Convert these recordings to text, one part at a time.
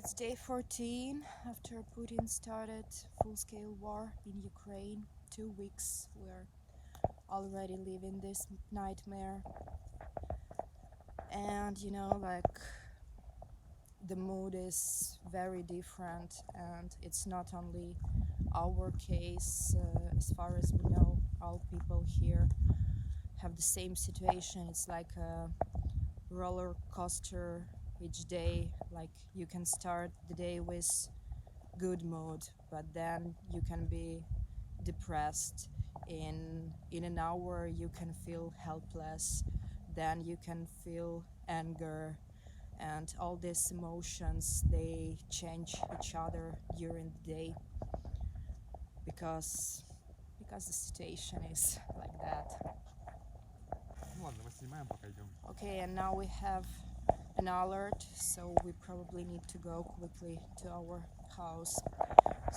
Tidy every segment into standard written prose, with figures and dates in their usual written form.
It's day 14 after Putin started full-scale war in Ukraine. 2 weeks we're already living this nightmare. And like the mood is very different, and it's not only our case. As far as we know, all people here have the same situation. It's like a roller coaster each day. Like you can start the day with good mood, but then you can be depressed. In an hour you can feel helpless, then you can feel anger, and all these emotions, they change each other during the day because the situation is like that. Ну ладно, мы снимаем, пока идем. Okay, and now we have an alert, so we probably need to go quickly to our house,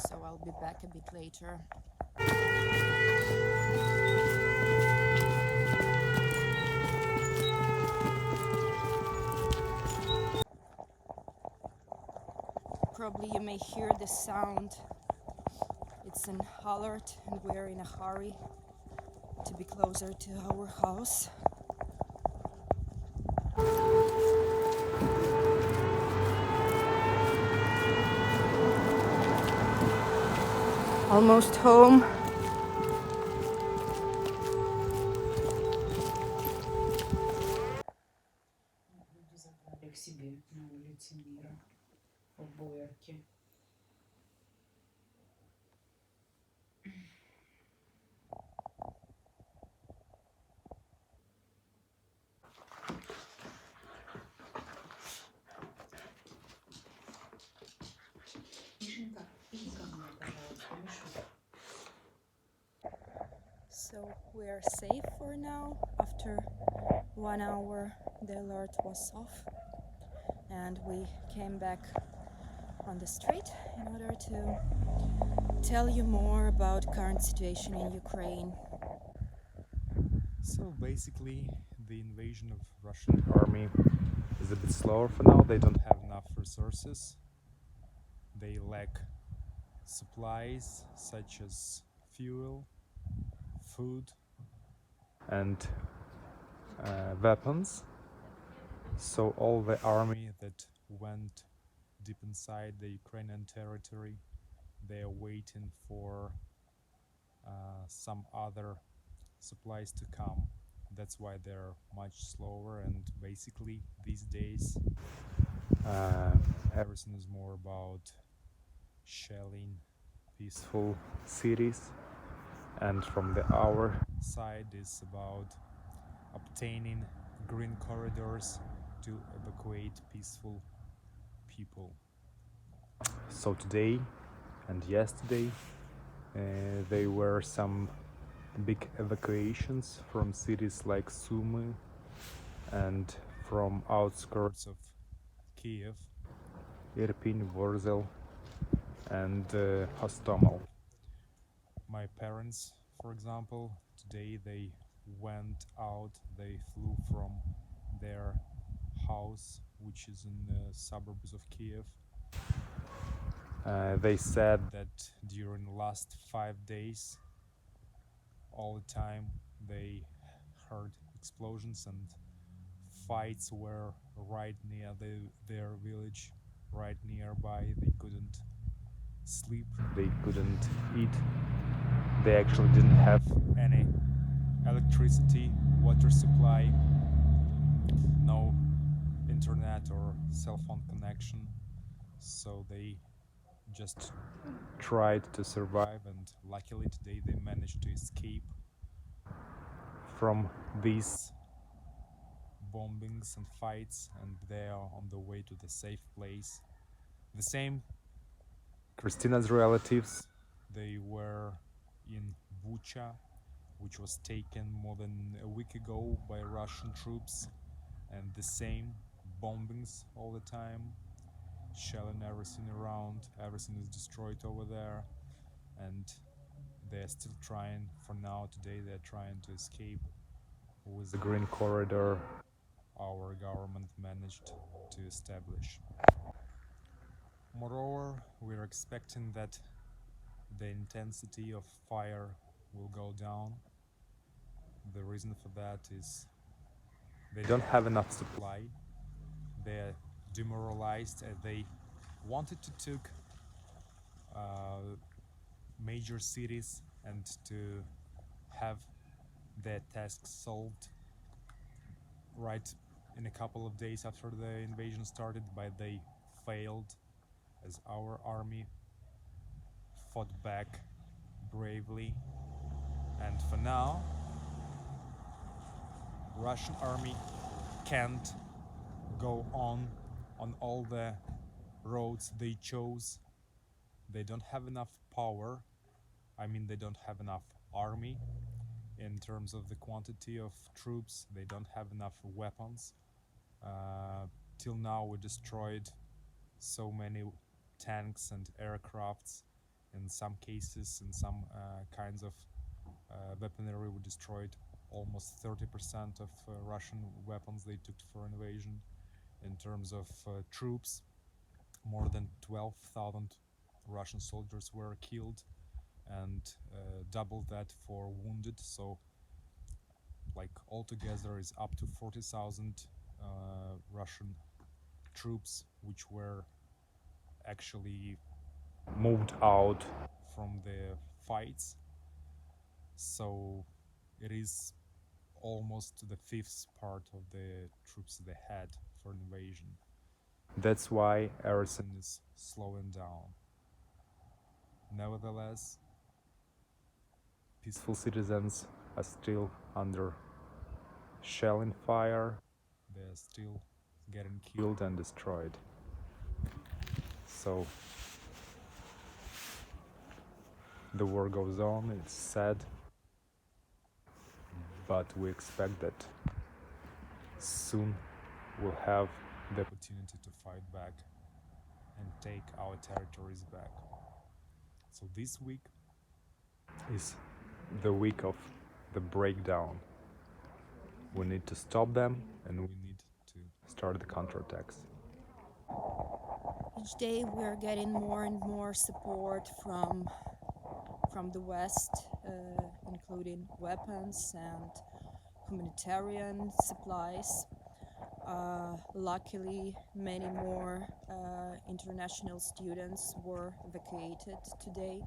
so I'll be back a bit later. Probably you may hear the sound. It's an alert, and we're in a hurry to be closer to our house. Almost home. Люди забрали к себе на улице Мира в Боярке. Мишенька, иди ко мне, пожалуйста, Мишу. So we're safe for now. After 1 hour the alert was off, and we came back on the street in order to tell you more about current situation in Ukraine. So basically, the invasion of Russian army is a bit slower for now. They don't have enough resources. They lack supplies such as fuel, food, and weapons. So all the army that went deep inside the Ukrainian territory, they are waiting for some other supplies to come. That's why they're much slower, and basically these days everything is more about shelling peaceful cities, and from our side is about obtaining green corridors to evacuate peaceful people. So today and yesterday there were some big evacuations from cities like Sumy and from outskirts of Kiev, Irpin, Vorzel, and Hostomel. My parents, for example, today they went out, they flew from their house, which is in the suburbs of Kiev. They said that during the last 5 days, all the time they heard explosions and fights were right near their village, right nearby. They couldn't sleep, they couldn't eat, they actually didn't have any electricity, water supply, no internet or cell phone connection, so they just tried to survive, and luckily today they managed to escape from these bombings and fights, and they are on the way to the safe place. The same Christina's relatives, they were in Bucha, which was taken more than a week ago by Russian troops, and the same bombings all the time, shelling everything around, everything is destroyed over there, and they're still trying. For now, today they're trying to escape with the green corridor our government managed to establish. Moreover, we're expecting that the intensity of fire will go down. The reason for that is they don't have enough supply. They're demoralized as they wanted to take major cities and to have their tasks solved right in a couple of days after the invasion started, but they failed as our army fought back bravely. And for now, Russian army can't go on all the roads they chose. They don't have enough power. I mean, they don't have enough army in terms of the quantity of troops. They don't have enough weapons. Till now, we destroyed so many tanks and aircrafts. In some cases, in some kinds of weaponry, we destroyed almost 30% of Russian weapons they took for invasion. In terms of troops, more than 12,000 Russian soldiers were killed, and double that for wounded. So, like altogether, is up to 40,000 Russian troops which were actually moved out from the fights. So it is almost the fifth part of the troops they had for invasion. That's why everything is slowing down. Nevertheless, peaceful citizens are still under shelling fire. They're still getting killed and destroyed. So the war goes on, it's sad, but we expect that soon we'll have the opportunity to fight back and take our territories back. So this week is the week of the breakdown. We need to stop them and we need to start the counterattacks. Each day we are getting more and more support from the West, including weapons and humanitarian supplies. Luckily, many more international students were evacuated today,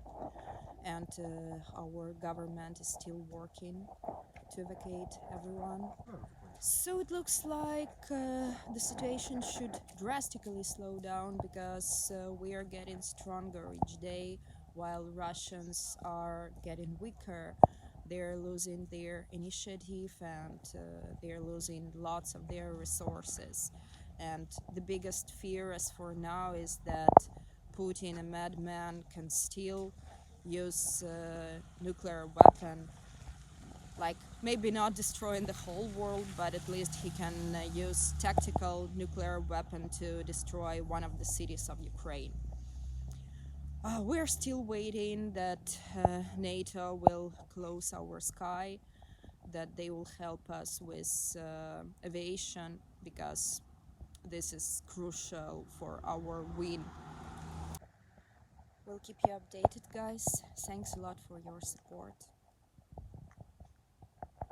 and our government is still working to evacuate everyone. So it looks like the situation should drastically slow down because we are getting stronger each day while Russians are getting weaker. They're losing their initiative and they're losing lots of their resources. And the biggest fear as for now is that Putin, a madman, can still use nuclear weapon, like maybe not destroying the whole world, but at least he can use tactical nuclear weapon to destroy one of the cities of Ukraine. We're still waiting that NATO will close our sky, that they will help us with aviation, because this is crucial for our win. We'll keep you updated, guys. Thanks a lot for your support.